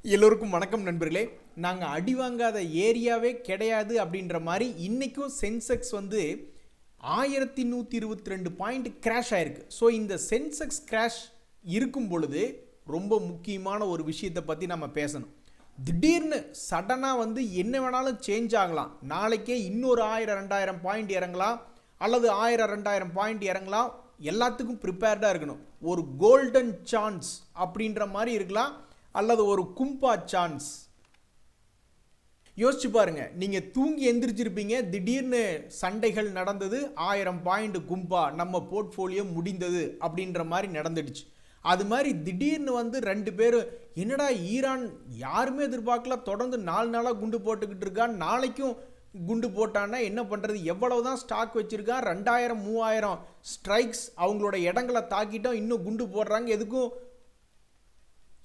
எல்லோருக்கும் வணக்கம் நண்பர்களே. நாங்கள் அடி வாங்காத ஏரியாவே கிடையாது அப்படின்ற மாதிரி இன்றைக்கும் சென்செக்ஸ் வந்து 1122 பாயிண்ட் கிராஷ் ஆயிருக்கு. ஸோ இந்த சென்செக்ஸ் கிராஷ் இருக்கும் பொழுது ரொம்ப முக்கியமான ஒரு விஷயத்தை பற்றி நம்ம பேசணும். திடீர்னு சடனாக வந்து என்ன வேணாலும் சேஞ்ச் ஆகலாம். நாளைக்கே இன்னொரு 1000-2000 பாயிண்ட் இறங்கலாம், அல்லது 1000-2000 பாயிண்ட் இறங்கலாம். எல்லாத்துக்கும் ப்ரிப்பேர்டாக இருக்கணும். ஒரு கோல்டன் சான்ஸ் அப்படின்ற மாதிரி இருக்கலாம், அல்லது ஒரு கும்பா சான்ஸ். யோசிச்சு பாருங்க, நீங்க தூங்கி எந்திரிச்சிருப்பீங்க, திடீர்னு சண்டைகள் நடந்தது, 1000 பாயிண்ட் கும்பா, நம்ம போர்ட்ஃபோலியோ முடிந்தது அப்படின்ற மாதிரி நடந்துடுச்சு. அது மாதிரி திடீர்னு வந்து 2 பேர், என்னடா ஈரான் யாருமே எதிர்பார்க்கல, தொடர்ந்து 4 நாளாக குண்டு போட்டுக்கிட்டு இருக்கான், நாளைக்கும் குண்டு போட்டான்னா என்ன பண்ணுறது, எவ்வளவுதான் ஸ்டாக் வச்சிருக்கான், 2000-3000 ஸ்ட்ரைக்ஸ் அவங்களோட இடங்களை தாக்கிட்டோம், இன்னும் குண்டு போடுறாங்க, எதுக்கும்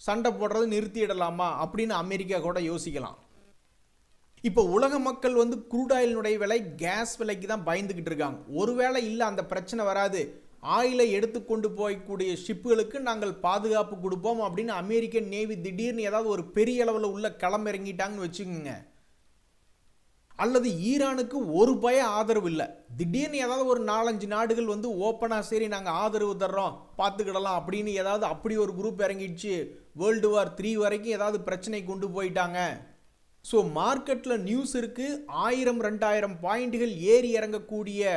சண்டை போடுறது நிறுத்திடலாமா அப்படின்னு அமெரிக்கா கூட யோசிக்கலாம். இப்போ உலக மக்கள் வந்து க்ரூட் ஆயிலினுடைய விலை, கேஸ் விலைக்கு தான் பயந்துக்கிட்டு இருக்காங்க. ஒருவேளை இல்லை அந்த பிரச்சனை வராது, ஆயிலை எடுத்துக்கொண்டு போகக்கூடிய ஷிப்புகளுக்கு நாங்கள் பாதுகாப்பு கொடுப்போம் அப்படின்னு அமெரிக்கன் நேவி திடீர்னு ஏதாவது ஒரு பெரிய அளவில் உள்ள களமிறங்கிட்டாங்கன்னு வச்சுக்கோங்க. அல்லது ஈரானுக்கு ஒரு பய ஆதரவு இல்லை, திடீர்னு ஏதாவது ஒரு 4-5 நாடுகள் வந்து ஓப்பனாக சரி நாங்கள் ஆதரவு தர்றோம் பார்த்துக்கிடலாம் அப்படின்னு ஏதாவது அப்படி ஒரு குரூப் இறங்கிடுச்சு, வேர்ல்டு வார் 3 வரைக்கும் ஏதாவது பிரச்சனை கொண்டு போயிட்டாங்க. ஸோ மார்க்கெட்டில் நியூஸ் இருக்குது, 1000-2000 பாயிண்ட்டுகள் ஏறி இறங்கக்கூடிய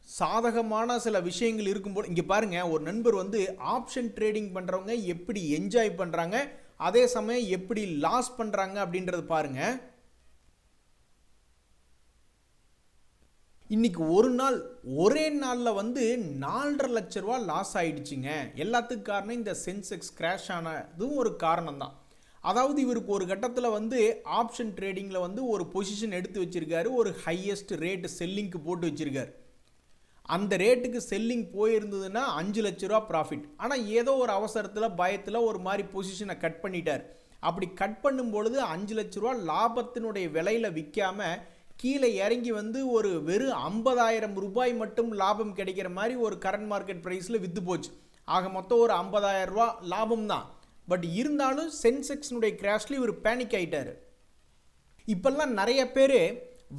சாதகமான சில விஷயங்கள் இருக்கும்போது, இங்கே பாருங்கள், ஒரு நண்பர் வந்து ஆப்ஷன் ட்ரேடிங் பண்ணுறவங்க எப்படி என்ஜாய் பண்ணுறாங்க, அதே சமயம் எப்படி லாஸ் பண்ணுறாங்க அப்படின்றது பாருங்கள். இன்னைக்கு ஒரு நாள் ஒரே நாளில் வந்து 4.5 லட்ச ரூபா லாஸ் ஆயிடுச்சுங்க. எல்லாத்துக்கும் காரணம் இந்த சென்செக்ஸ் கிராஷ் ஆனதும் ஒரு காரணம் தான். அதாவது இவருக்கு ஒரு கட்டத்தில் வந்து ஆப்ஷன் ட்ரேடிங்கில் வந்து ஒரு பொசிஷன் எடுத்து வச்சிருக்காரு, ஒரு ஹையஸ்ட் ரேட்டு செல்லிங்க்கு போட்டு வச்சிருக்காரு. அந்த ரேட்டுக்கு செல்லிங் போயிருந்ததுன்னா 5 லட்ச ரூபா ப்ராஃபிட். ஆனால் ஏதோ ஒரு அவசரத்தில் பயத்தில் ஒரு மாதிரி பொசிஷனை கட் பண்ணிட்டார். அப்படி கட் பண்ணும் பொழுது 5 லட்ச ரூபா லாபத்தினுடைய விலையில் விற்காம கீழே இறங்கி வந்து ஒரு வெறும் 50,000 ரூபாய் மட்டும் லாபம் கிடைக்கிற மாதிரி ஒரு கரண்ட் மார்க்கெட் ப்ரைஸில் விற்று போச்சு. ஆக மொத்தம் ஒரு 50,000 ரூபா லாபம் தான். பட் இருந்தாலும் சென்செக்ஸ்னுடைய கிராஷ்ல இவர் பேனிக் ஆகிட்டார். இப்பெல்லாம் நிறைய பேர்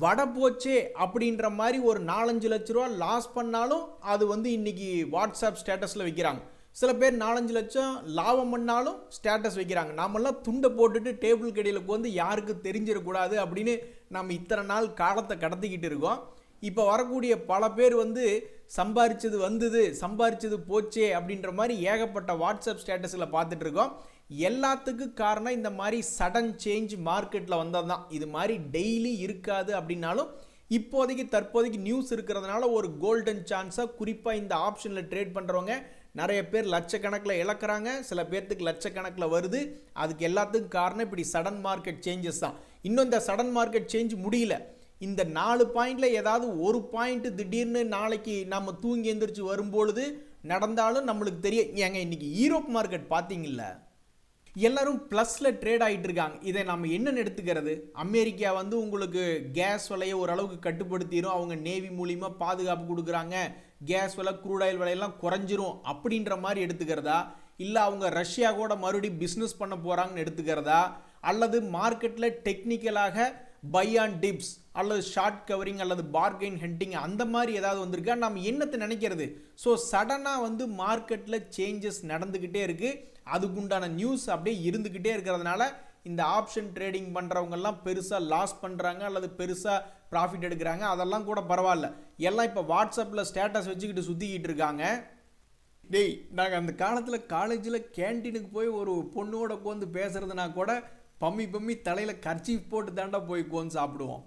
வடை போச்சே அப்படின்ற மாதிரி ஒரு 4-5 லட்ச ரூபா லாஸ் பண்ணாலும் அது வந்து இன்னைக்கு வாட்ஸ்அப் ஸ்டேட்டஸில் வைக்கிறாங்க. சில பேர் 4-5 லட்சம் லாபம் பண்ணாலும் ஸ்டேட்டஸ் வைக்கிறாங்க. நாமெல்லாம் துண்டை போட்டுட்டு டேபிள் கடையில் வந்து யாருக்கு தெரிஞ்சிடக்கூடாது அப்படின்னு நம்ம இத்தனை நாள் காலத்தை கடத்திக்கிட்டு இருக்கோம். இப்போ வரக்கூடிய பல பேர் வந்து சம்பாரிச்சது வந்தது, சம்பாரிச்சது போச்சே அப்படின்ற மாதிரி ஏகப்பட்ட வாட்ஸ்அப் ஸ்டேட்டஸில் பார்த்துட்டு இருக்கோம். எல்லாத்துக்கும் காரணம் இந்த மாதிரி சடன் சேஞ்ச் மார்க்கெட்டில் வந்தது தான். இது மாதிரி டெய்லி இருக்காது அப்படின்னாலும் இப்போதைக்கு தற்போதைக்கு நியூஸ் இருக்கிறதுனால ஒரு கோல்டன் சான்ஸாக குறிப்பாக இந்த ஆப்ஷனில் ட்ரேட் பண்ணுறவங்க நிறைய பேர் லட்சக்கணக்கில் இழக்கிறாங்க, சில பேர்த்துக்கு லட்சக்கணக்கில் வருது. அதுக்கு எல்லாத்துக்கும் காரணம் இப்படி சடன் மார்க்கெட் சேஞ்சஸ் தான். இன்னும் இந்த சடன் மார்க்கெட் சேஞ்ச் முடியல. இந்த 4 பாயிண்டில் ஏதாவது ஒரு பாயிண்ட் திடீர்னு நாளைக்கு நம்ம தூங்கி எந்திரிச்சு வரும்பொழுது நடந்தாலும் நம்மளுக்கு தெரியும். ஏங்க இன்னைக்கு யூரோப் மார்க்கெட் பார்த்தீங்கல்ல, எல்லாரும் ப்ளஸில் ட்ரேட் ஆகிட்டு இருக்காங்க. இதை நம்ம என்னென்னு எடுத்துக்கிறது, அமெரிக்கா வந்து உங்களுக்கு கேஸ் விலையை ஓரளவுக்கு கட்டுப்படுத்திடும், அவங்க நேவி மூலிமா பாதுகாப்பு கொடுக்குறாங்க, கேஸ் விலை க்ரூட் ஆயில் விலையெல்லாம் குறைஞ்சிரும் அப்படின்ற மாதிரி எடுத்துக்கிறதா, இல்லை அவங்க ரஷ்யா கூட மறுபடியும் பிஸ்னஸ் பண்ண போகிறாங்கன்னு எடுத்துக்கிறதா, அல்லது மார்க்கெட்டில் டெக்னிக்கலாக பை ஆன் டிப்ஸ் அல்லது ஷார்ட் கவரிங் அல்லது பார்கெயின் ஹண்டிங் அந்த மாதிரி ஏதாவது வந்திருக்கா, நம்ம என்னத்தை நினைக்கிறது. ஸோ சடனாக வந்து மார்க்கெட்டில் சேஞ்சஸ் நடந்துக்கிட்டே இருக்குது. அதுக்குண்டான நியூஸ் அப்படியே இருந்துக்கிட்டே இருக்கிறதுனால இந்த ஆப்ஷன் ட்ரேடிங் பண்ணுறவங்கெல்லாம் பெருசாக லாஸ் பண்ணுறாங்க அல்லது பெருசாக ப்ராஃபிட் எடுக்கிறாங்க. அதெல்லாம் கூட பரவாயில்ல, எல்லாம் இப்போ வாட்ஸ்அப்பில் ஸ்டேட்டஸ் வச்சுக்கிட்டு சுற்றிக்கிட்டு இருக்காங்க. டேய், நாங்கள் அந்த காலத்தில் காலேஜில் கேன்டீனுக்கு போய் ஒரு பொண்ணோட உட்காந்து பேசுகிறதுனா கூட பம்மி தலையில் கர்ச்சீஃப் போட்டு தாண்டா போய் உட்காந்து சாப்பிடுவோம்.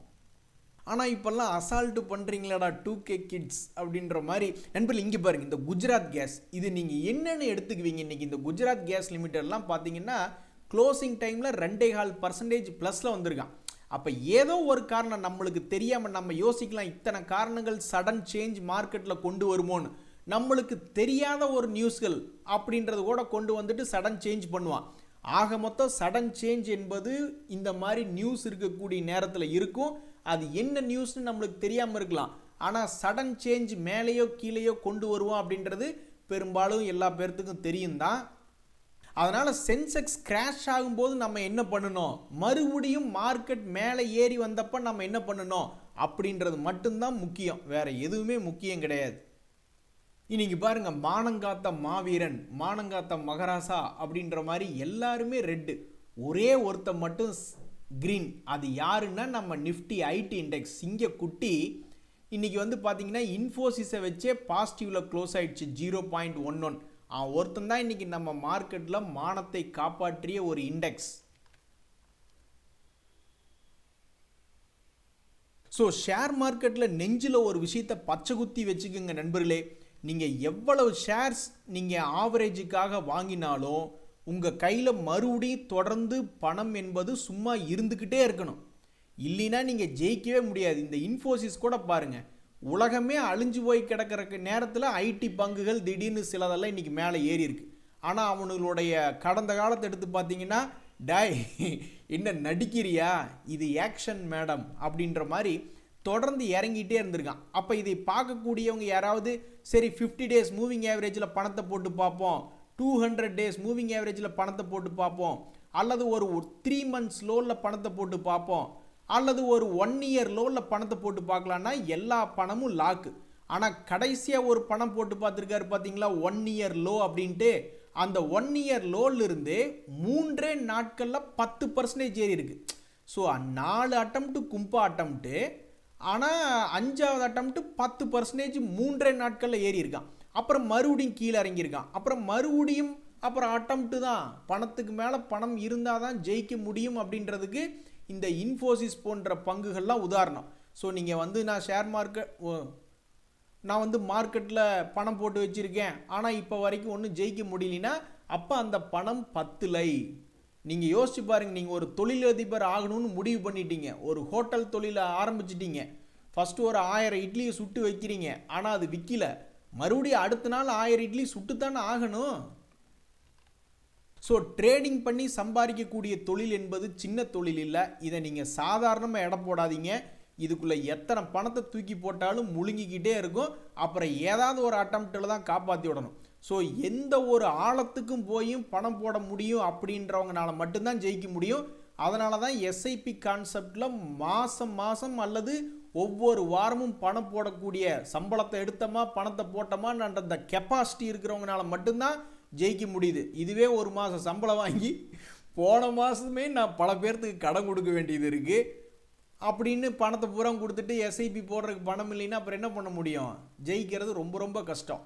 ஆனால் இப்போல்லாம் அசால்ட்டு பண்ணுறீங்களாடா 2K கிட்ஸ் அப்படின்ற மாதிரி. நண்பர்கள் இங்கே பாருங்கள், இந்த குஜராத் கேஸ் இது நீங்கள் என்னென்னு எடுத்துக்குவீங்க. இன்றைக்கி இந்த குஜராத் கேஸ் லிமிட்டெட்லாம் பார்த்தீங்கன்னா க்ளோசிங் டைமில் 2.5% ப்ளஸில் வந்திருக்கான். அப்போ ஏதோ ஒரு காரணம் நம்மளுக்கு தெரியாமல் நம்ம யோசிக்கலாம், இத்தனை காரணங்கள் சடன் சேஞ்ச் மார்க்கெட்டில் கொண்டு வருமோன்னு. நம்மளுக்கு தெரியாத ஒரு நியூஸ்கள் அப்படின்றது கூட கொண்டு வந்துட்டு சடன் சேஞ்ச் பண்ணுவான். ஆக மொத்தம் சடன் சேஞ்ச் என்பது இந்த மாதிரி நியூஸ் இருக்கக்கூடிய நேரத்தில் இருக்கும். அது என்ன நியூஸ்னு நம்மளுக்கு தெரியாமல் இருக்கலாம், ஆனால் சடன் சேஞ்ச் மேலேயோ கீழேயோ கொண்டு வருவோம் அப்படின்றது பெரும்பாலும் எல்லா பேர்த்துக்கும் தெரியும் தான். அதனால் சென்செக்ஸ் கிராஷ் ஆகும்போது நம்ம என்ன பண்ணணும், மறுபடியும் மார்க்கெட் மேலே ஏறி வந்தப்போ நம்ம என்ன பண்ணணும் அப்படின்றது மட்டும்தான் முக்கியம், வேற எதுவுமே முக்கியம் கிடையாது. இன்னைக்கு பாருங்க, மானங்காத்த மாவீரன், மானங்காத்த மகராசா அப்படின்ற மாதிரி எல்லாருமே ரெட்டு, ஒரே ஒருத்த மட்டும் கிரீன். அது யாருன்னா நம்ம நிஃப்டி ஐடி இண்டெக்ஸ் சிங்க குட்டி. இன்னைக்கு வந்து பார்த்தீங்கன்னா இன்ஃபோசிஸை வச்சே பாசிட்டிவில் க்ளோஸ் ஆயிடுச்சு 0.11. ஒருத்தன் தான் இன்னைக்கு நம்ம மார்க்கெட்டில் மானத்தை காப்பாற்றிய ஒரு இண்டெக்ஸ். ஸோ ஷேர் மார்க்கெட்டில் நெஞ்சில் ஒரு விஷயத்தை பச்சை குத்தி வச்சுக்கோங்க நண்பர்களே. நீங்கள் எவ்வளவு ஷேர்ஸ் நீங்கள் ஆவரேஜுக்காக வாங்கினாலும் உங்கள் கையில் மறுபடியும் தொடர்ந்து பணம் என்பது சும்மா இருந்துக்கிட்டே இருக்கணும், இல்லைன்னா நீங்கள் ஜெயிக்கவே முடியாது. இந்த இன்ஃபோசிஸ் கூட பாருங்கள், உலகமே அழிஞ்சு போய் கிடக்கிற நேரத்தில் ஐடி பங்குகள் திடீர்னு சிலதெல்லாம் இன்றைக்கி மேலே ஏறி இருக்கு. ஆனால் அவனுங்களுடைய கடந்த காலத்தை எடுத்து பார்த்தீங்கன்னா, டாய் என்ன நடிக்கிறியா, இது ஆக்ஷன் மேடம் அப்படின்ற மாதிரி தொடர்ந்து இறங்கிட்டே இருந்திருக்கான். அப்போ இதை பார்க்கக்கூடியவங்க யாராவது சரி 50 டேஸ் மூவிங் ஆவரேஜில் பணத்தை போட்டு பார்ப்போம், 200 டேஸ் மூவிங் ஆவரேஜில் பணத்தை போட்டு பார்ப்போம், அல்லது ஒரு 3 months லோவில் பணத்தை போட்டு பார்ப்போம், அல்லது ஒரு 1 year லோவில் பணத்தை போட்டு பார்க்கலான்னா எல்லா பணமும் லாக்கு. ஆனால் கடைசியாக ஒரு பணம் போட்டு பார்த்துருக்காரு பார்த்தீங்களா 1 year லோ அப்படின்ட்டு. அந்த 1 year லோலிருந்து 3 நாட்களில் 10% ஏறி இருக்கு. ஸோ 4 அட்டம்ப்ட்டு கும்பா அட்டம்ப்ட்டு, ஆனால் 5வது அட்டம்ப்ட்டு 10% 3 நாட்களில் ஏறி இருக்கான். அப்புறம் மறுபடியும் கீழே இறங்கியிருக்கான். அப்புறம் அட்டம்ப்ட்டு தான். பணத்துக்கு மேலே பணம் இருந்தால் தான் ஜெயிக்க முடியும் அப்படின்றதுக்கு இந்த இன்ஃபோசிஸ் போன்ற பங்குகள்லாம் உதாரணம். ஸோ நீங்கள் வந்து நான் வந்து மார்க்கெட்டில் பணம் போட்டு வச்சுருக்கேன், ஆனால் இப்போ வரைக்கும் ஒன்றும் ஜெயிக்க முடியலனா அப்போ அந்த பணம் பத்தலை. நீங்கள் யோசிச்சு பாருங்கள், நீங்கள் ஒரு தொழிலதிபர் ஆகணும்னு முடிவு பண்ணிட்டீங்க, ஒரு ஹோட்டல் தொழிலை ஆரம்பிச்சிட்டீங்க, ஃபஸ்ட்டு ஒரு 1000 இட்லியை சுட்டு வைக்கிறீங்க, ஆனால் அது விற்கல, மறுபடியும் அடுத்த நாள் 1000 இட்லி சுட்டுத்தானே ஆகணும். ஸோ ட்ரேடிங் பண்ணி சம்பாதிக்கக்கூடிய தொழில் என்பது சின்ன தொழில் இல்லை. இதை நீங்கள் சாதாரணமாக எடை போடாதீங்க. இதுக்குள்ளே எத்தனை பணத்தை தூக்கி போட்டாலும் முழுங்கிக்கிட்டே இருக்கும். அப்புறம் ஏதாவது ஒரு அட்டம்ப்டில் தான் காப்பாற்றி விடணும். ஸோ எந்த ஒரு ஆழத்துக்கும் போயும் பணம் போட முடியும் அப்படின்றவங்கனால மட்டும்தான் ஜெயிக்க முடியும். அதனால தான் எஸ்ஐபி கான்செப்டில் மாதம் அல்லது ஒவ்வொரு வாரமும் பணம் போடக்கூடிய, சம்பளத்தை எடுத்தோமா பணத்தை போட்டோமான்ற அந்த கெப்பாசிட்டி இருக்கிறவங்கனால மட்டும்தான் ஜெயிக்க முடியுது. இதுவே ஒரு மாதம் சம்பளம் வாங்கி போன மாதமே நான் பல பேர்த்துக்கு கடன் கொடுக்க வேண்டியது இருக்குது அப்படின்னு பணத்தை பூரா கொடுத்துட்டு எஸ்ஐபி போடுறதுக்கு பணம் இல்லைன்னா அப்புறம் என்ன பண்ண முடியும்? ஜெயிக்கிறது ரொம்ப ரொம்ப கஷ்டம்.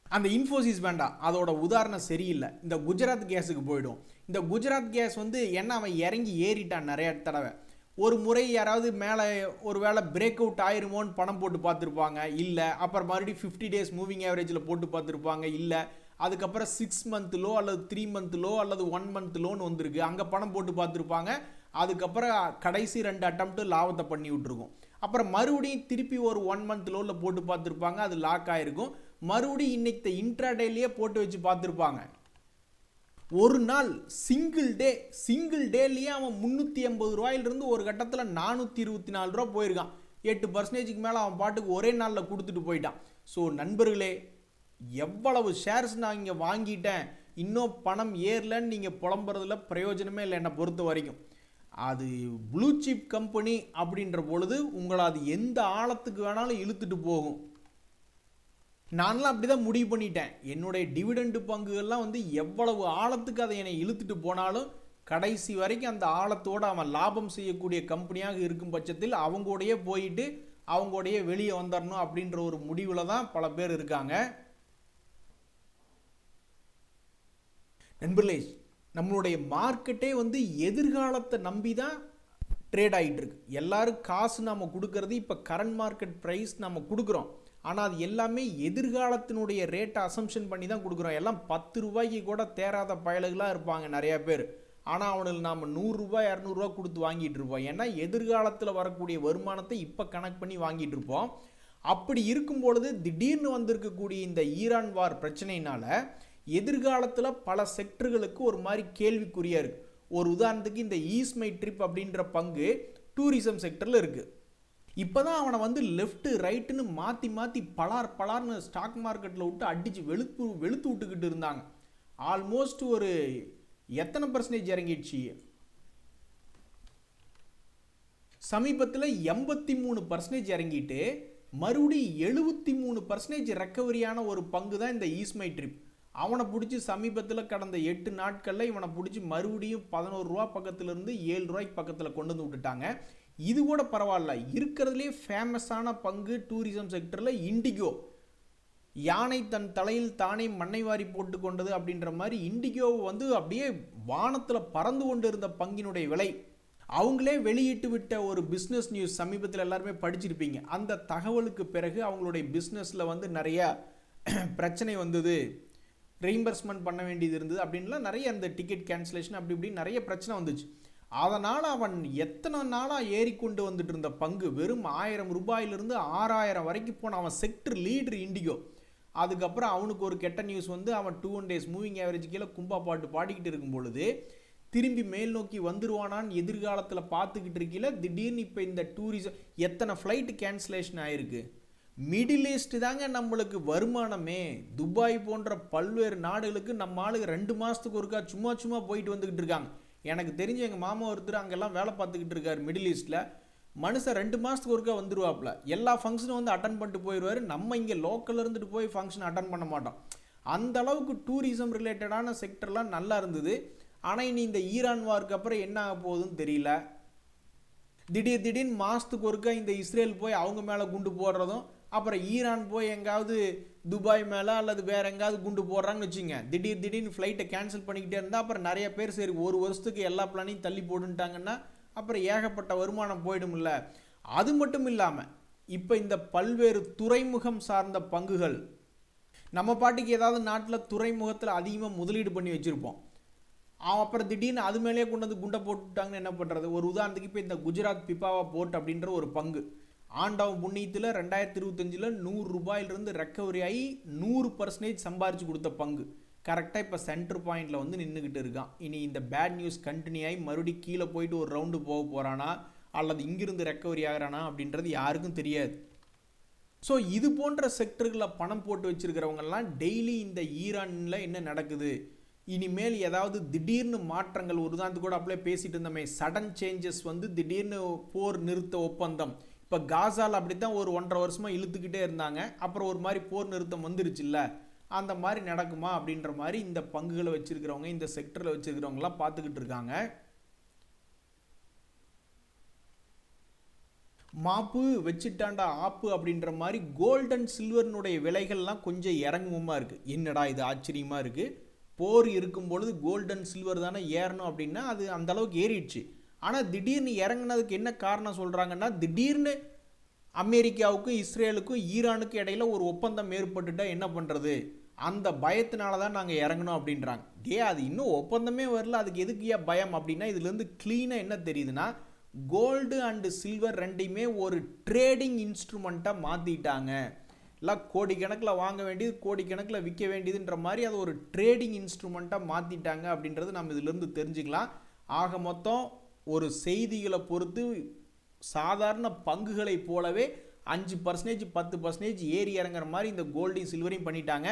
அந்த இன்ஃபோசிஸ் வேண்டாம், அதோட உதாரணம் சரியில்லை. இந்த குஜராத் கேஸுக்கு போயிடும். இந்த குஜராத் கேஸ் வந்து என்ன, அவன் இறங்கி ஏறிட்டான் நிறைய தடவை. ஒரு முறை யாராவது மேலே ஒரு வேளை பிரேக் அவுட் ஆயிருமோன்னு பணம் போட்டு பார்த்துருப்பாங்க, இல்லை. அப்புறம் மறுபடியும் 50 டேஸ் மூவிங் ஆவரேஜில் போட்டு பார்த்துருப்பாங்க, இல்லை. அதுக்கப்புறம் 6 month லோ அல்லது 3 month லோ அல்லது 1 month லோன்னு வந்திருக்கு, அங்கே பணம் போட்டு பார்த்துருப்பாங்க. அதுக்கப்புறம் கடைசி 2 அட்டம்ப்ட்டு லாபத்தை பண்ணி விட்டுருக்கும். அப்புறம் மறுபடியும் திருப்பி ஒரு 1 month லோவில் போட்டு பார்த்துருப்பாங்க, அது லாக் ஆகிருக்கும். மறுபடியும் இன்னைக்கு இன்ட்ராடேலேயே போட்டு வச்சு பார்த்துருப்பாங்க. ஒரு நாள் சிங்கிள் டேலேயே அவன் 380 ரூபாயிலிருந்து ஒரு கட்டத்தில் 424 ரூபா போயிருக்கான். 8% மேலே அவன் பாட்டுக்கு ஒரே நாளில் கொடுத்துட்டு போயிட்டான். ஸோ நண்பர்களே, எவ்வளவு ஷேர்ஸ் நான் இங்கே வாங்கிட்டேன், இன்னும் பணம் ஏறலன்னு நீங்கள் புலம்புறதுல பிரயோஜனமே இல்லை என்னை பொறுத்த வரைக்கும். அது ப்ளூ சிப் கம்பெனி அப்படின்ற பொழுது உங்களை அது எந்த ஆழத்துக்கு வேணாலும் இழுத்துட்டு போகும். நான்லாம் அப்படி தான் முடிவு பண்ணிட்டேன். என்னுடைய டிவிடெண்டு பங்குகள்லாம் வந்து எவ்வளவு ஆழத்துக்கு அதை என்னை இழுத்துட்டு போனாலும் கடைசி வரைக்கும் அந்த ஆழத்தோடு அவன் லாபம் செய்யக்கூடிய கம்பெனியாக இருக்கும் பட்சத்தில் அவங்களோடையே போயிட்டு அவங்களோடையே வெளியே வந்துடணும் அப்படின்ற ஒரு முடிவில் தான் பல பேர் இருக்காங்க. நண்பர்களே, நம்மளுடைய மார்க்கெட்டே வந்து எதிர்காலத்தை நம்பி தான் ட்ரேட் ஆகிட்டு இருக்கு. எல்லாரும் காசு நம்ம கொடுக்கறது இப்போ கரண்ட் மார்க்கெட் ப்ரைஸ் நம்ம கொடுக்குறோம், ஆனால் அது எல்லாமே எதிர்காலத்தினுடைய ரேட்டை அசம்ஷன் பண்ணி தான் கொடுக்குறோம். எல்லாம் 10 ரூபாய்க்கு கூட தேராத பயலுகளாக இருப்பாங்க நிறையா பேர். ஆனால் அவனுக்கு நாம் 100 ரூபாய் 200 ரூபா கொடுத்து வாங்கிட்டு இருப்போம். ஏன்னா எதிர்காலத்தில் வரக்கூடிய வருமானத்தை இப்போ கனெக்ட் பண்ணி வாங்கிட்டு இருப்போம். அப்படி இருக்கும் பொழுது திடீர்னு வந்திருக்கக்கூடிய இந்த ஈரான் வார் பிரச்சனையினால எதிர்காலத்தில் பல செக்டர்களுக்கு ஒரு மாதிரி கேள்விக்குறியாக இருக்குது. ஒரு உதாரணத்துக்கு இந்த ஈஸ்மை ட்ரிப் அப்படின்ற பங்கு டூரிசம் செக்டரில் இருக்குது. இப்போ தான் அவனை வந்து லெஃப்ட்டு ரைட்டுன்னு மாற்றி பலார்னு ஸ்டாக் மார்க்கெட்டில் விட்டு அடித்து வெளுத்து விட்டுக்கிட்டு இருந்தாங்க. ஆல்மோஸ்ட் ஒரு எத்தனை பர்சன்டேஜ் இறங்கிடுச்சு, சமீபத்தில் 83% இறங்கிட்டு மறுபடியும் 73% ரெக்கவரியான ஒரு பங்கு தான் இந்த ஈஸ்மை ட்ரிப். அவனை பிடிச்சி சமீபத்தில் கடந்த 8 நாட்களில் இவனை பிடிச்சி மறுபடியும் 11 ரூபா பக்கத்துலேருந்து 7 ரூபாய்க்கு பக்கத்தில் கொண்டு வந்து விட்டுட்டாங்க. இது கூட பரவாயில்ல, இருக்கிறதுலே ஃபேமஸான பங்கு டூரிசம் செக்டரில் இண்டிகோ, யானை தன் தலையில் தானே மண்ணை வாரி போட்டு கொண்டது அப்படின்ற மாதிரி இண்டிகோ வந்து அப்படியே வானத்தில் பறந்து கொண்டு இருந்த பங்கினுடைய விலை அவங்களே வெளியிட்டு விட்ட ஒரு பிஸ்னஸ் நியூஸ் சமீபத்தில் எல்லாருமே படிச்சிருப்பீங்க. அந்த தகவலுக்கு பிறகு அவங்களுடைய பிஸ்னஸில் வந்து நிறைய பிரச்சனை வந்தது, ரீம்பர்ஸ்மெண்ட் பண்ண வேண்டியது இருந்தது அப்படின்லாம் நிறைய அந்த டிக்கெட் கேன்சலேஷன் அப்படி இப்படி நிறைய பிரச்சனை வந்துச்சு. அதனால் அவன் எத்தனை நாளாக ஏறிக்கொண்டு வந்துட்டு இருந்த பங்கு வெறும் 1000 ரூபாயிலிருந்து 6000 வரைக்கும் போன அவன் செக்டர் லீடர் இண்டிகோ. அதுக்கப்புறம் அவனுக்கு ஒரு கெட்ட நியூஸ் வந்து அவன் 2 days மூவிங் ஆவரேஜ் கீழே கும்பா பாட்டு பாடிக்கிட்டு இருக்கும் பொழுது திரும்பி மேல் நோக்கி வந்துருவானான்னு எதிர்காலத்தில் பார்த்துக்கிட்டு இருக்கீங்கள, திடீர்னு இப்போ இந்த டூரிசம் எத்தனை ஃப்ளைட் கேன்சலேஷன் ஆயிருக்கு. மிடில் ஈஸ்ட் தாங்க நம்மளுக்கு வருமானமே. துபாய் போன்ற பல்வேறு நாடுகளுக்கு நம்ம ஆளுங்க 2 மாதத்துக்கு ஒருக்கா சும்மா போயிட்டு வந்துக்கிட்டு இருக்காங்க. எனக்கு தெரிஞ்ச எங்கள் மாமா ஒருத்தர் அங்கெல்லாம் வேலை பார்த்துக்கிட்டு இருக்காரு மிடில் ஈஸ்ட்டில். மனுஷன் 2 மாதத்துக்கு ஒருக்கா வந்துருவாப்புல, எல்லா ஃபங்க்ஷனும் வந்து அட்டன் பண்ணிட்டு போயிடுவார். நம்ம இங்கே லோக்கலில் இருந்துட்டு போய் ஃபங்க்ஷன் அட்டன் பண்ண மாட்டோம். அந்த அளவுக்கு டூரிசம் ரிலேட்டடான செக்டர்லாம் நல்லா இருந்தது. ஆனால் இனி இந்த ஈரான் வாருக்கு அப்புறம் என்ன ஆக போகுதுன்னு தெரியல. திடீர்னு மாதத்துக்கு ஒருக்கா இந்த இஸ்ரேல் போய் அவங்க மேலே குண்டு போடுறதும், அப்புறம் ஈரான் போய் எங்காவது துபாய் மேலே அல்லது வேறு எங்காவது குண்டு போடுறாங்கன்னு வச்சுங்க, திடீர்னு ஃப்ளைட்டை கேன்சல் பண்ணிக்கிட்டே இருந்தால் அப்புறம் நிறைய பேர் சரி ஒரு வருஷத்துக்கு எல்லா பிளானையும் தள்ளி போட்டுட்டாங்கன்னா அப்புறம் ஏகப்பட்ட வருமானம் போயிடும்ல. அது மட்டும் இல்லாமல் இப்போ இந்த பல்வேறு துறைமுகம் சார்ந்த பங்குகள், நம்ம பாட்டுக்கு ஏதாவது நாட்டில் துறைமுகத்தில் அதிகமாக முதலீடு பண்ணி வச்சுருப்போம், அப்புறம் திடீர்னு அது மேலேயே கொண்டு வந்து குண்டை போட்டுட்டாங்கன்னு என்ன பண்ணுறது. ஒரு உதாரணத்துக்கு இப்போ இந்த குஜராத் பிபாவா போர்ட் அப்படின்ற ஒரு பங்கு ஆண்டவன் புண்ணியத்தில் 2025 100 ரூபாயிலிருந்து ரெக்கவரி ஆகி 100% சம்பாரிச்சு கொடுத்த பங்கு கரெக்டாக இப்போ சென்டர் பாயிண்டில் வந்து நின்றுக்கிட்டு இருக்கான். இனி இந்த பேட் நியூஸ் கண்டினியூ ஆகி மறுபடியும் கீழே போயிட்டு ஒரு ரவுண்டு போக போகிறானா அல்லது இங்கிருந்து ரெக்கவரி ஆகிறானா அப்படின்றது யாருக்கும் தெரியாது. ஸோ இது போன்ற செக்டர்களில் பணம் போட்டு வச்சுருக்கிறவங்கெல்லாம் டெய்லி இந்த ஈரானில் என்ன நடக்குது, இனிமேல் ஏதாவது திடீர்னு மாற்றங்கள், ஒரு உதாரணத்துக்கு கூட அப்படியே பேசிட்டு இருந்தோமே, சடன் சேஞ்சஸ் வந்து திடீர்னு போர் நிறுத்த ஒப்பந்தம், இப்போ காசால் அப்படி தான் ஒரு 1.5 வருஷமாக இழுத்துக்கிட்டே இருந்தாங்க, அப்புறம் ஒரு மாதிரி போர் நிறுத்தம் வந்துருச்சுல்ல, அந்த மாதிரி நடக்குமா அப்படின்ற மாதிரி இந்த பங்குகளை வச்சிருக்கிறவங்க, இந்த செக்டரில் வச்சிருக்கிறவங்கலாம் பார்த்துக்கிட்டு இருக்காங்க. மாப்பு வச்சுட்டாண்டா ஆப்பு அப்படின்ற மாதிரி கோல்டன் சில்வர்னுடைய விலைகள்லாம் கொஞ்சம் இறங்குமா இருக்குது. என்னடா இது ஆச்சரியமாக இருக்குது, போர் இருக்கும் பொழுது கோல்டன் சில்வர் தானே ஏறணும் அப்படின்னா அது அந்த அளவுக்கு ஏறிடுச்சு. ஆனால் திடீர்னு இறங்குனதுக்கு என்ன காரணம் சொல்கிறாங்கன்னா, திடீர்னு அமெரிக்காவுக்கும் இஸ்ரேலுக்கும் ஈரானுக்கும் இடையில ஒரு ஒப்பந்தம் ஏற்பட்டுட்டா என்ன பண்ணுறது, அந்த பயத்தினால தான் நாங்கள் இறங்கணும் அப்படின்றாங்க. அது இன்னும் ஒப்பந்தமே வரல, அதுக்கு எதுக்கு பயம் அப்படின்னா, இதுலேருந்து க்ளீனாக என்ன தெரியுதுன்னா, கோல்டு அண்டு சில்வர் ரெண்டையுமே ஒரு ட்ரேடிங் இன்ஸ்ட்ருமெண்ட்டாக மாற்றிட்டாங்க. எல்லாம் கோடிக்கணக்கில் வாங்க வேண்டியது கோடிக்கணக்கில் விற்க வேண்டியதுன்ற மாதிரி அதை ஒரு ட்ரேடிங் இன்ஸ்ட்ருமெண்ட்டாக மாற்றிட்டாங்க அப்படின்றது நம்ம இதிலேருந்து தெரிஞ்சுக்கலாம். ஆக மொத்தம் ஒரு செய்திகளை பொறுத்து சாதாரண பங்குகளை போலவே 5% 10% ஏறி இறங்குற மாதிரி இந்த கோல்டையும் சில்வரையும் பண்ணிட்டாங்க.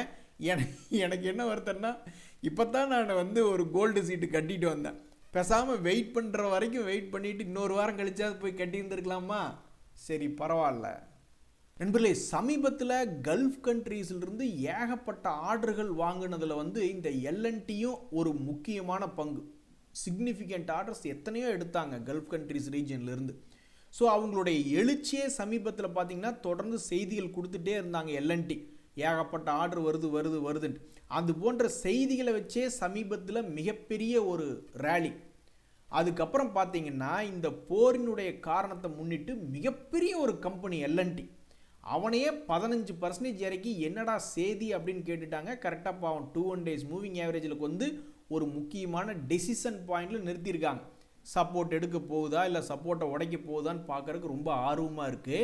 எனக்கு என்ன வருத்தம்னா, இப்போ தான் நான் வந்து ஒரு கோல்டு சீட்டு கட்டிட்டு வந்தேன். பேசாமல் வெயிட் பண்ணுற வரைக்கும் வெயிட் பண்ணிவிட்டு இன்னொரு வாரம் கழிச்சாது போய் கட்டி இருந்துருக்கலாமா. சரி பரவாயில்ல நண்பர்களே. சமீபத்தில் கல்ஃப் கண்ட்ரீஸிலிருந்து ஏகப்பட்ட ஆர்டர்கள் வாங்கினதில் வந்து இந்த எல்என்டியும் ஒரு முக்கியமான பங்கு. சிக்னிஃபிகண்ட் ஆர்டர்ஸ் எத்தனையோ எடுத்தாங்க கல்ஃப் கண்ட்ரீஸ் ரீஜன்லேருந்து. ஸோ அவங்களுடைய எழுச்சியே சமீபத்தில் பார்த்திங்கன்னா தொடர்ந்து செய்திகள் கொடுத்துட்டே இருந்தாங்க. எல்என்டி ஏகப்பட்ட ஆர்டர் வருதுன்ட்டு அது போன்ற செய்திகளை வச்சே சமீபத்தில் மிகப்பெரிய ஒரு ரேலி. அதுக்கப்புறம் பார்த்திங்கன்னா இந்த போரினுடைய காரணத்தை முன்னிட்டு மிகப்பெரிய ஒரு கம்பெனி எல்என்டி அவனையே 15% இறக்கி என்னடா செய்தி அப்படின்னு கேட்டுட்டாங்க. கரெக்டாக பாவம் 21 days மூவிங் ஆவரேஜில் வந்து ஒரு முக்கியமான டெசிஷன் பாயிண்டில் நிறுத்தியிருக்காங்க. சப்போர்ட் எடுக்க போகுதா இல்லை சப்போர்ட்டை உடைக்க போகுதான்னு பார்க்குறதுக்கு ரொம்ப ஆர்வமாக இருக்குது.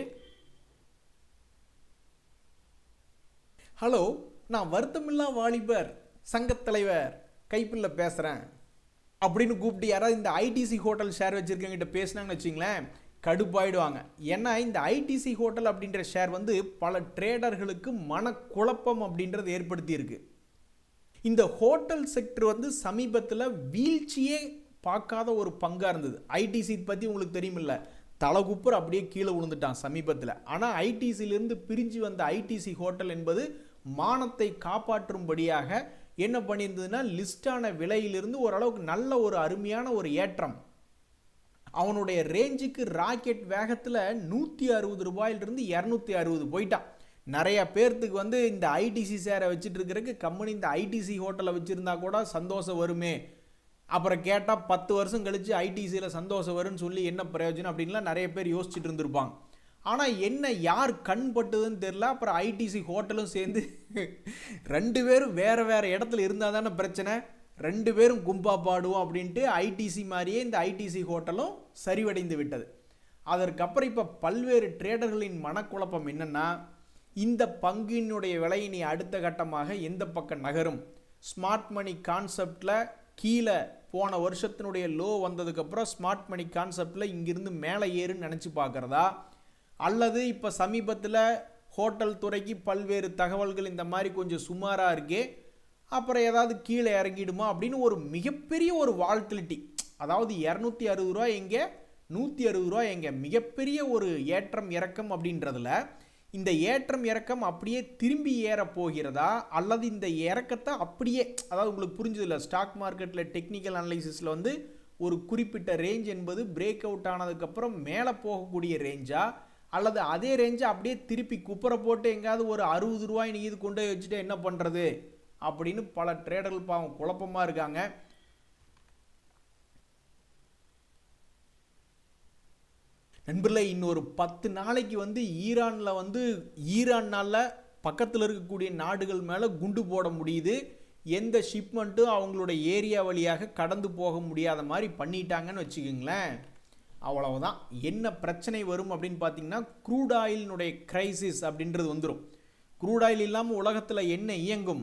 ஹலோ, நான் வருத்தமில்லா வாலிபர் சங்கத்தலைவர் கைப்பில்ல பேசுகிறேன் அப்படின்னு கூப்பிட்டு யாராவது இந்த ஐடிசி ஹோட்டல் ஷேர் வச்சுருக்கவங்கிட்ட பேசினாங்கன்னு வச்சிங்களேன், கடுப்பாயிடுவாங்க. ஏன்னா இந்த ஐடிசி ஹோட்டல் அப்படின்ற ஷேர் வந்து பல ட்ரேடர்களுக்கு மனக்குழப்பம் அப்படின்றது ஏற்படுத்தியிருக்கு. இந்த ஹோட்டல் செக்டர் வந்து சமீபத்தில் வீழ்ச்சியே பார்க்காத ஒரு பங்காக இருந்தது. ஐடிசி பற்றி உங்களுக்கு தெரியுமில்ல, தலகுப்புற அப்படியே கீழே விழுந்துட்டான் சமீபத்தில். ஆனால் ஐடிசியிலிருந்து பிரிஞ்சு வந்த ஐடிசி ஹோட்டல் என்பது மானத்தை காப்பாற்றும்படியாக என்ன பண்ணியிருந்ததுன்னா, லிஸ்டான விலையிலிருந்து ஓரளவுக்கு நல்ல ஒரு அருமையான ஒரு ஏற்றம். அவனுடைய ரேஞ்சுக்கு ராக்கெட் வேகத்தில் 160 ரூபாயிலிருந்து 260 போயிட்டான். நிறைய பேர்த்துக்கு வந்து இந்த ஐடிசி சேரை வச்சுட்டு இருக்கிறதுக்கு கம்பெனி இந்த ஐடிசி ஹோட்டலை வச்சுருந்தா கூட சந்தோஷம் வருமே, அப்புறம் கேட்டால் 10 வருஷம் கழித்து ஐடிசியில் சந்தோஷம் வரும்னு சொல்லி என்ன பிரயோஜனம் அப்படின்லாம் நிறைய பேர் யோசிச்சுட்டு இருந்திருப்பாங்க. ஆனால் என்ன யார் கண் பட்டுதுன்னு தெரில. அப்புறம் ஐடிசி ஹோட்டலும் சேர்ந்து 2 பேரும் வேறு வேறு இடத்துல இருந்தால் தானே பிரச்சனை, 2 பேரும் கும்பா பாடுவோம் அப்படின்ட்டு ஐடிசி மாதிரியே இந்த ஐடிசி ஹோட்டலும் சரிவடைந்து விட்டது. அதற்கப்புறம் இப்போ பல்வேறு ட்ரேடர்களின் மனக்குழப்பம் என்னென்னா, இந்த பங்கினுடைய விலை நீ அடுத்த கட்டமாக எந்த பக்கம் நகரும். ஸ்மார்ட் மணி கான்செப்டில் கீழே போன வருஷத்தினுடைய லோ வந்ததுக்கப்புறம் ஸ்மார்ட் மணி கான்செப்டில் இங்கிருந்து மேலே ஏறுன்னு நினச்சி பார்க்குறதா, அல்லது இப்போ சமீபத்தில் ஹோட்டல் துறைக்கு பல்வேறு தகவல்கள் இந்த மாதிரி கொஞ்சம் சுமாராக இருக்கே, அப்புறம் ஏதாவது கீழே இறங்கிடுமா அப்படின்னு ஒரு மிகப்பெரிய ஒரு வால்டிலிட்டி, அதாவது 260 ரூபா எங்கே 160 ரூபா எங்கே, மிகப்பெரிய ஒரு ஏற்றம் இறக்கம் அப்படின்றதுல இந்த ஏற்றம் இறக்கம் அப்படியே திரும்பி ஏற போகிறதா, அல்லது இந்த இறக்கத்தை அப்படியே, அதாவது உங்களுக்கு புரிஞ்சதில்ல, ஸ்டாக் மார்க்கெட்டில் டெக்னிக்கல் அனலைசிஸில் வந்து ஒரு குறிப்பிட்ட ரேஞ்ச் என்பது பிரேக் அவுட் ஆனதுக்கப்புறம் மேலே போகக்கூடிய ரேஞ்சா, அல்லது அதே ரேஞ்சை அப்படியே திருப்பி குப்புற போட்டு எங்கேயாவது ஒரு 60 ரூபாய் நீ இது கொண்டு வச்சுட்டு என்ன பண்ணுறது அப்படின்னு பல ட்ரேடர்கள் பாவம் குழப்பமாக இருக்காங்க. நண்பர்களே, இன்னொரு 10 நாளைக்கு வந்து ஈரான்னால் பக்கத்தில் இருக்கக்கூடிய நாடுகள் மேலே குண்டு போட முடியுது. எந்த ஷிப்மெண்ட்டும் அவங்களோட ஏரியா வழியாக கடந்து போக முடியாத மாதிரி பண்ணிட்டாங்கன்னு வச்சுக்கோங்களேன். அவ்வளவுதான். என்ன பிரச்சனை வரும் அப்படின்னு பார்த்தீங்கன்னா, க்ரூட் ஆயிலினுடைய கிரைசிஸ் அப்படின்றது வந்துடும். க்ரூட் ஆயில் இல்லாமல் உலகத்தில் என்ன இயங்கும்?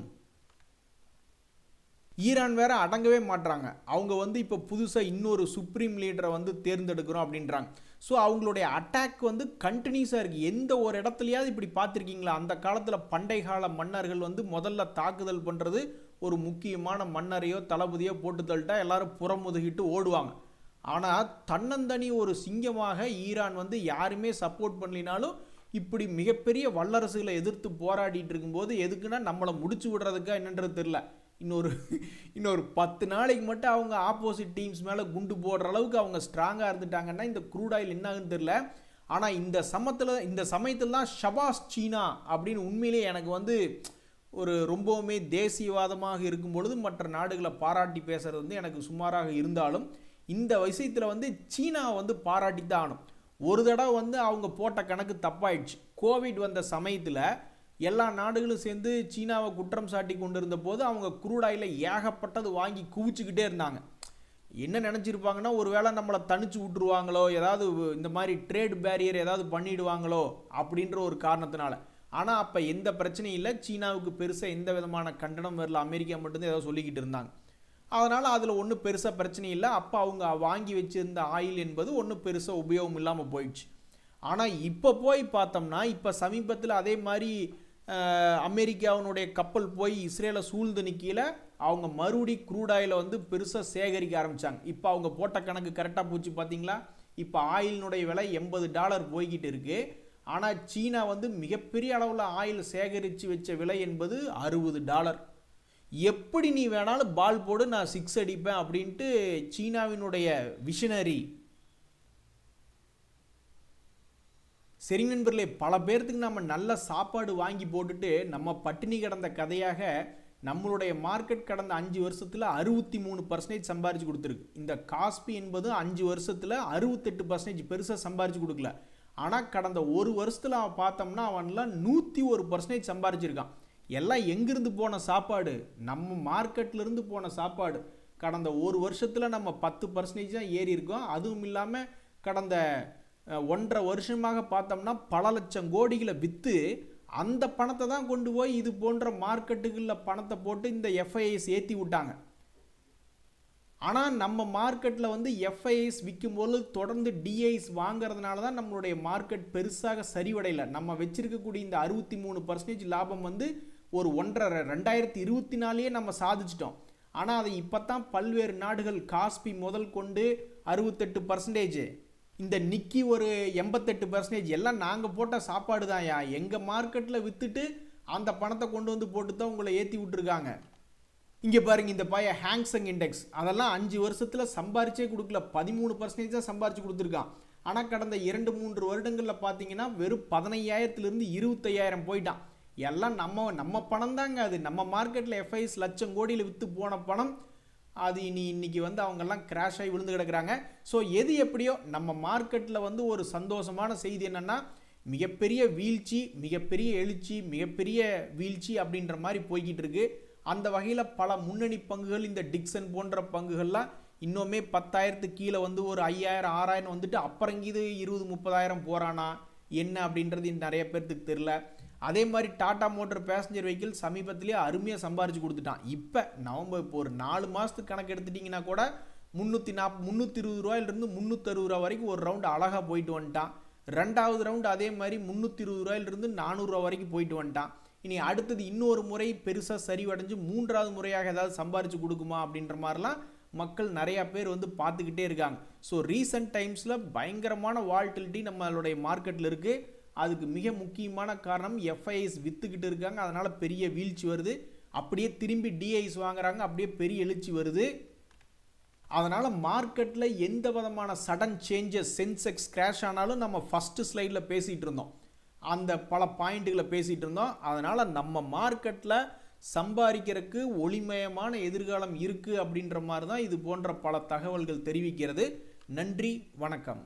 ஈரான் வேற அடங்கவே மாட்டாங்க. அவங்க வந்து இப்போ புதுசாக இன்னொரு சுப்ரீம் லீடரை வந்து தேர்ந்தெடுக்கிறோம் அப்படின்றாங்க. ஸோ அவங்களுடைய அட்டாக் வந்து கண்டினியூஸாக இருக்குது. எந்த ஒரு இடத்துலையாவது இப்படி பார்த்துருக்கீங்களா? அந்த காலத்தில் பண்டை கால மன்னர்கள் வந்து முதல்ல தாக்குதல் பண்ணுறது ஒரு முக்கியமான மன்னரையோ தளபதியோ போட்டு தள்ளிட்டா எல்லாரும் புறமுதுகிட்டு ஓடுவாங்க. ஆனால் தன்னந்தனி ஒரு சிங்கமாக ஈரான் வந்து யாருமே சப்போர்ட் பண்ணலினாலும் இப்படி மிகப்பெரிய வல்லரசுகளை எதிர்த்து போராடிட்டு இருக்கும்போது எதுக்குன்னா நம்மளை முடிச்சு விடுறதுக்கா என்னன்றது தெரில. இன்னொரு 10 நாளைக்கு மட்டும் அவங்க ஆப்போசிட் டீம்ஸ் மேலே குண்டு போடுற அளவுக்கு அவங்க ஸ்ட்ராங்காக இருந்துட்டாங்கன்னா இந்த க்ரூட் ஆயில் என்ன ஆகுன்னு தெரில. ஆனால் இந்த சமயத்தில் தான் ஷபாஸ் சீனா அப்படின்னு உண்மையிலே எனக்கு வந்து ஒரு ரொம்பவுமே தேசியவாதமாக இருக்கும் பொழுது மற்ற நாடுகளை பாராட்டி பேசுகிறது வந்து எனக்கு சுமாராக இருந்தாலும், இந்த விஷயத்தில் வந்து சீனாவை வந்து பாராட்டி தான் ஆகணும். ஒரு தடவை வந்து அவங்க போட்ட கணக்கு தப்பாயிடுச்சு. கோவிட் வந்த சமயத்தில் எல்லா நாடுகளும் சேர்ந்து சீனாவை குற்றம் சாட்டி கொண்டு இருந்த போது அவங்க க்ரூட் ஆயிலை ஏகப்பட்டது வாங்கி குவிச்சுக்கிட்டே இருந்தாங்க. என்ன நினச்சிருப்பாங்கன்னா, ஒரு வேளை நம்மளை தனிச்சு விட்டுருவாங்களோ, ஏதாவது இந்த மாதிரி ட்ரேட் பேரியர் ஏதாவது பண்ணிடுவாங்களோ அப்படின்ற ஒரு காரணத்தினால. ஆனால் அப்போ எந்த பிரச்சனையும் இல்லை, சீனாவுக்கு பெருசாக எந்த விதமான கண்டனம் வரல, அமெரிக்கா மட்டும்தான் ஏதோ சொல்லிக்கிட்டு இருந்தாங்க. அதனால் அதில் ஒன்றும் பெருசாக பிரச்சனை இல்லை. அப்போ அவங்க வாங்கி வச்சுருந்த ஆயில் என்பது ஒன்றும் பெருசாக உபயோகம் இல்லாமல் போயிடுச்சு. ஆனால் இப்போ போய் பார்த்தோம்னா, இப்போ சமீபத்தில் அதே மாதிரி அமெரிக்காவினுடைய கப்பல் போய் இஸ்ரேலை சூழ்ந்து நிற்கல, அவங்க மறுபடி க்ரூட் ஆயிலை வந்து பெருசாக சேகரிக்க ஆரம்பித்தாங்க. இப்போ அவங்க போட்ட கணக்கு கரெக்டாக போச்சு பார்த்தீங்களா? இப்போ ஆயிலினுடைய விலை $80 போய்கிட்டு இருக்குது. ஆனால் சீனா வந்து மிகப்பெரிய அளவில் ஆயில் சேகரித்து வச்ச விலை என்பது $60. எப்படி நீ வேணாலும் பால் போடு, நான் 6 அடிப்பேன் அப்படின்ட்டு சீனாவினுடைய விஷனரி. சரி நண்பர்களே, பல பேர்த்துக்கு நம்ம நல்ல சாப்பாடு வாங்கி போட்டுட்டு நம்ம பட்டினி கிடந்த கதையாக நம்மளுடைய மார்க்கெட் கடந்த 5 வருஷத்தில் 63% சம்பாரிச்சு கொடுத்துருக்கு. இந்த காஸ்பி என்பது 5 வருஷத்தில் 68% பெருசாக சம்பாரிச்சு கொடுக்கல. ஆனால் கடந்த ஒரு வருஷத்தில் அவன் பார்த்தோம்னா அவன்லாம் 101% சம்பாரிச்சிருக்கான். எல்லாம் எங்கிருந்து போன சாப்பாடு? நம்ம மார்க்கெட்லேருந்து போன சாப்பாடு. கடந்த ஒரு வருஷத்தில் நம்ம 10% தான் ஏறி இருக்கோம். அதுவும் இல்லாமல் கடந்த 1.5 வருஷமாக பார்த்தோம்னா பல லட்சம் கோடிகளை விற்று அந்த பணத்தை தான் கொண்டு போய் இது போன்ற மார்க்கெட்டுகளில் பணத்தை போட்டு இந்த எஃப்ஐஐஸ் ஏற்றி விட்டாங்க. ஆனால் நம்ம மார்க்கெட்டில் வந்து எஃப்ஐஐஸ் விற்கும்போது தொடர்ந்து டிஐஸ் வாங்கிறதுனால தான் நம்மளுடைய மார்க்கெட் பெருசாக சரிவடையலை. நம்ம வச்சிருக்கக்கூடிய இந்த 63% லாபம் வந்து ஒரு 1.5 2024 நம்ம சாதிச்சிட்டோம். ஆனால் அதை இப்போ தான் பல்வேறு நாடுகள் காஸ்பி முதல் கொண்டு 68%, இந்த நிக்கி ஒரு 88%, எல்லாம் நாங்கள் போட்ட சாப்பாடு தான்யா, எங்கள் மார்க்கெட்டில் விற்றுட்டு அந்த பணத்தை கொண்டு வந்து போட்டு தான் உங்களை ஏற்றி விட்டுருக்காங்க. இங்கே பாருங்க, இந்த பைய ஹாங்செங் இண்டெக்ஸ் அதெல்லாம் 5 வருஷத்தில் சம்பாரிச்சே கொடுக்கல, 13% தான் சம்பாரிச்சு கொடுத்துருக்கான். ஆனால் கடந்த 2-3 வருடங்களில் பார்த்தீங்கன்னா வெறும் 15,000 25,000 போயிட்டான். எல்லாம் நம்ம பணம் தாங்க, அது நம்ம மார்க்கெட்டில் எஃப்ஐஎஸ் லட்சம் கோடியில் விற்று போன பணம். அது இன்னைக்கு வந்து அவங்கெல்லாம் கிராஷ் ஆகி விழுந்து கிடக்குறாங்க. ஸோ எது எப்படியோ நம்ம மார்க்கெட்டில் வந்து ஒரு சந்தோஷமான செய்தி என்னென்னா, மிகப்பெரிய வீழ்ச்சி, மிகப்பெரிய எழுச்சி, மிகப்பெரிய வீழ்ச்சி அப்படின்ற மாதிரி போய்கிட்டு இருக்கு. அந்த வகையில் பல முன்னணி பங்குகள், இந்த டிக்சன் போன்ற பங்குகள்லாம் இன்னுமே 10,000 கீழே வந்து ஒரு 5,000 6,000 வந்துட்டு அப்புறம் இது 20-30,000 போகிறானா என்ன அப்படின்றது நிறைய பேர்த்துக்கு தெரில. அதே மாதிரி டாடா மோட்டர் பேசஞ்சர் வெஹிக்கிள் சமீபத்திலேயே அருமையாக சம்பாரிச்சு கொடுத்துட்டான். இப்போ நவம்பர் இப்போ ஒரு 4 மாதத்துக்கு கணக்கு எடுத்துட்டிங்கன்னா கூட 320 ரூபாயிலிருந்து 360 ரூபா வரைக்கும் ஒரு ரவுண்டு அழகாக போயிட்டு வந்துட்டான். 2வது ரவுண்டு அதே மாதிரி 320 ரூபாயிலிருந்து 400 ரூபா வரைக்கும் போயிட்டு வந்துட்டான். இனி அடுத்தது இன்னொரு முறை பெருசாக சரிவடைஞ்சு 3வது முறையாக ஏதாவது சம்பாரிச்சு கொடுக்குமா அப்படின்ற மாதிரிலாம் மக்கள் நிறையா பேர் வந்து பார்த்துக்கிட்டே இருக்காங்க. ஸோ ரீசன்ட் டைம்ஸில் பயங்கரமான வால்டிலிட்டி நம்மளுடைய மார்க்கெட்டில் இருக்குது. அதுக்கு மிக முக்கியமான காரணம் எஃப்ஐஎஸ் விற்றுக்கிட்டு இருக்காங்க, அதனால் பெரிய வீழ்ச்சி வருது. அப்படியே திரும்பி டிஐஸ் வாங்குறாங்க, அப்படியே பெரிய எழுச்சி வருது. அதனால் மார்க்கெட்டில் எந்த விதமான சடன் சேஞ்சஸ், சென்செக்ஸ் கிராஷ் ஆனாலும் நம்ம ஃபஸ்ட்டு ஸ்லைடில் பேசிகிட்டு இருந்தோம், அந்த பல பாயிண்ட்டுகளை பேசிகிட்டு இருந்தோம். அதனால் நம்ம மார்க்கெட்டில் சம்பாதிக்கிறதுக்கு ஒளிமயமான எதிர்காலம் இருக்குது அப்படின்ற மாதிரி தான் இது போன்ற பல தகவல்கள் தெரிவிக்கிறது. நன்றி, வணக்கம்.